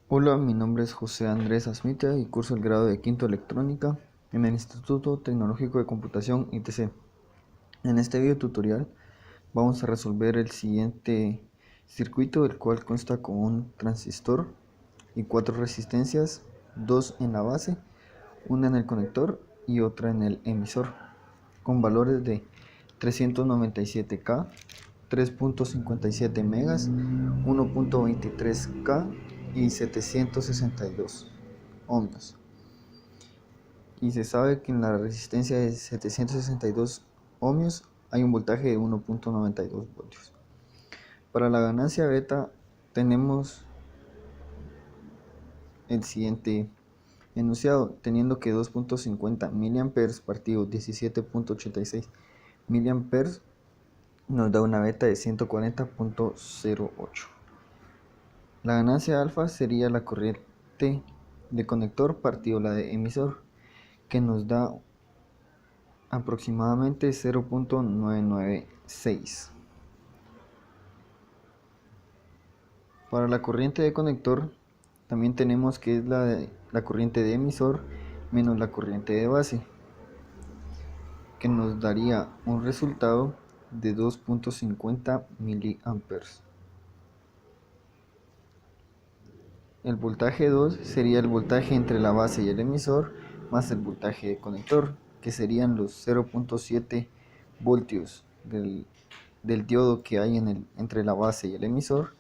Hola, mi nombre es José Andrés Asmita y curso el grado de Quinto Electrónica en el Instituto Tecnológico de Computación ITC. En este video tutorial vamos a resolver el siguiente circuito, el cual consta con un transistor y 4 resistencias, 2 en la base, una en el conector y otra en el emisor, con valores de 397K, 3.57 megas, 1.23K y 762 ohmios. Y se sabe que en la resistencia de 762 ohmios hay un voltaje de 1.92 voltios. Para la ganancia beta tenemos el siguiente enunciado, teniendo que 2.50 mA partido 17.86 mA nos da una beta de 140.08. La ganancia alfa sería la corriente de conector partido la de emisor, que nos da aproximadamente 0.996. Para la corriente de conector también tenemos que es la corriente de emisor menos la corriente de base, que nos daría un resultado de 2.50 miliamperes. El voltaje 2 sería el voltaje entre la base y el emisor más el voltaje de conector, que serían los 0.7 voltios del diodo que hay entre la base y el emisor,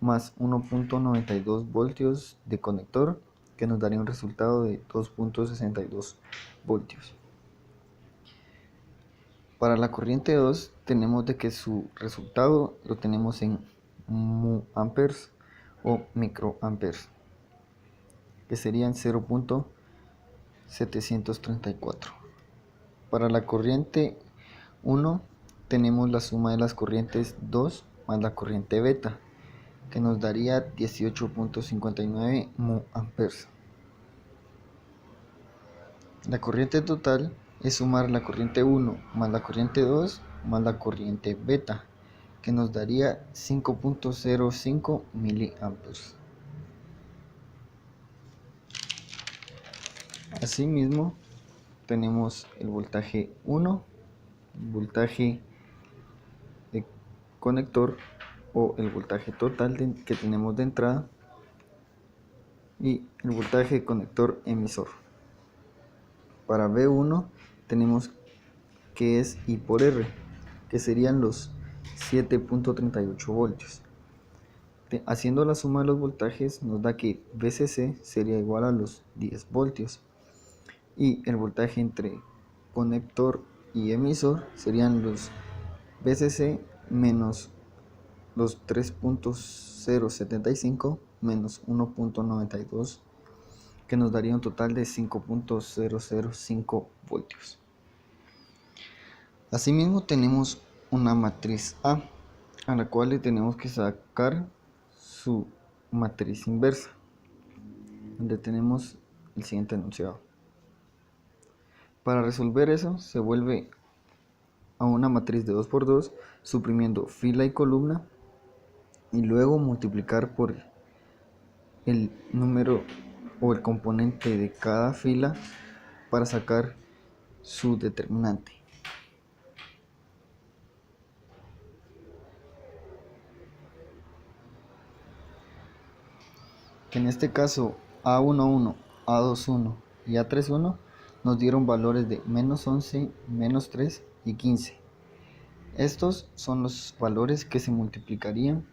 más 1.92 voltios de conector, que nos daría un resultado de 2.62 voltios. Para la corriente 2 tenemos de que su resultado lo tenemos en amperes o microamperes, que serían 0.734. Para la corriente 1 tenemos la suma de las corrientes 2 más la corriente beta, que nos daría 18.59 amperes. La corriente total es sumar la corriente 1 más la corriente 2 más la corriente beta, que nos daría 5.05 miliamperes. Asimismo, tenemos el voltaje 1, el voltaje de conector o el voltaje total que tenemos de entrada, y el voltaje de conector emisor. Para B1 tenemos que es I por R, que serían los 7.38 voltios. Haciendo la suma de los voltajes nos da que VCC sería igual a los 10 voltios y el voltaje entre conector y emisor serían los VCC menos los 3.075 menos 1.92, que nos daría un total de 5.005 voltios. Asimismo tenemos una matriz A la cual le tenemos que sacar su matriz inversa, donde tenemos el siguiente enunciado. Para resolver eso se vuelve a una matriz de 2×2 suprimiendo fila y columna y luego multiplicar por el número o el componente de cada fila para sacar su determinante. Que en este caso A11, A21 y A31 nos dieron valores de -11, -3 y 15. Estos son los valores que se multiplicarían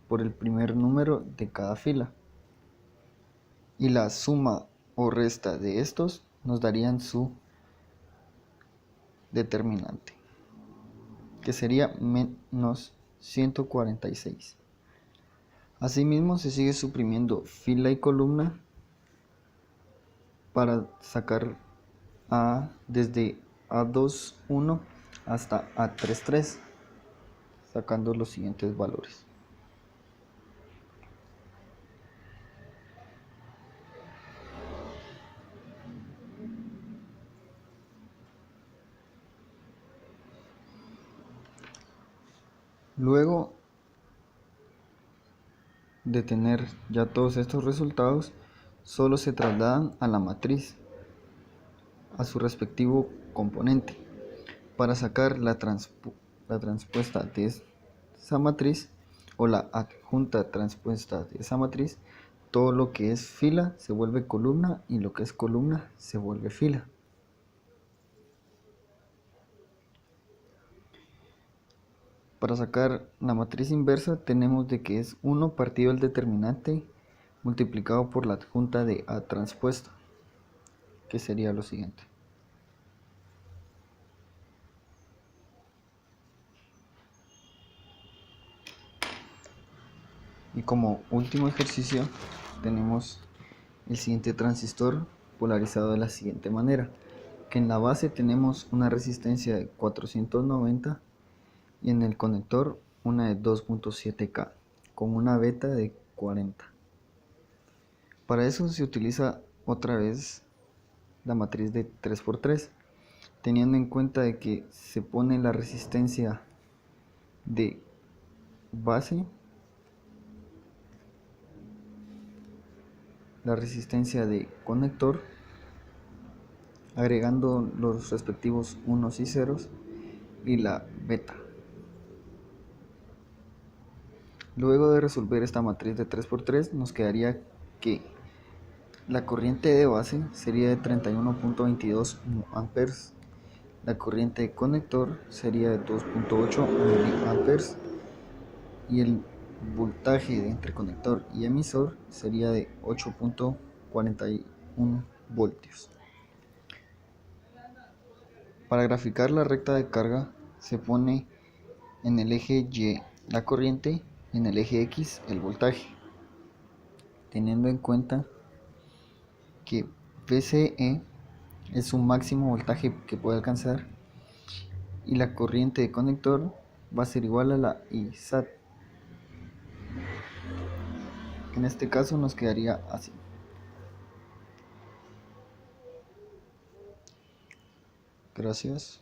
por el primer número de cada fila, y la suma o resta de estos nos darían su determinante, que sería -146. Asimismo se sigue suprimiendo fila y columna para sacar desde A21 hasta A33, sacando los siguientes valores. Luego de tener ya todos estos resultados, solo se trasladan a la matriz, a su respectivo componente. Para sacar la transpuesta de esa matriz o la adjunta transpuesta de esa matriz, todo lo que es fila se vuelve columna y lo que es columna se vuelve fila. Para sacar la matriz inversa tenemos de que es 1 partido el determinante multiplicado por la adjunta de A transpuesta, que sería lo siguiente. Y como último ejercicio tenemos el siguiente transistor polarizado de la siguiente manera, que en la base tenemos una resistencia de 490 y en el conector una de 2.7K con una beta de 40. Para eso se utiliza otra vez la matriz de 3×3, teniendo en cuenta de que se pone la resistencia de base, la resistencia de conector, agregando los respectivos unos y ceros y la beta. Luego de resolver esta matriz de 3×3 nos quedaría que la corriente de base sería de 31.22 mA, la corriente de conector sería de 2.8 mA y el voltaje de entre conector y emisor sería de 8.41 voltios. Para graficar la recta de carga se pone en el eje Y la corriente y en el eje X el voltaje, teniendo en cuenta que VCE es su máximo voltaje que puede alcanzar y la corriente de conector va a ser igual a la ISAT. En este caso nos quedaría así. Gracias.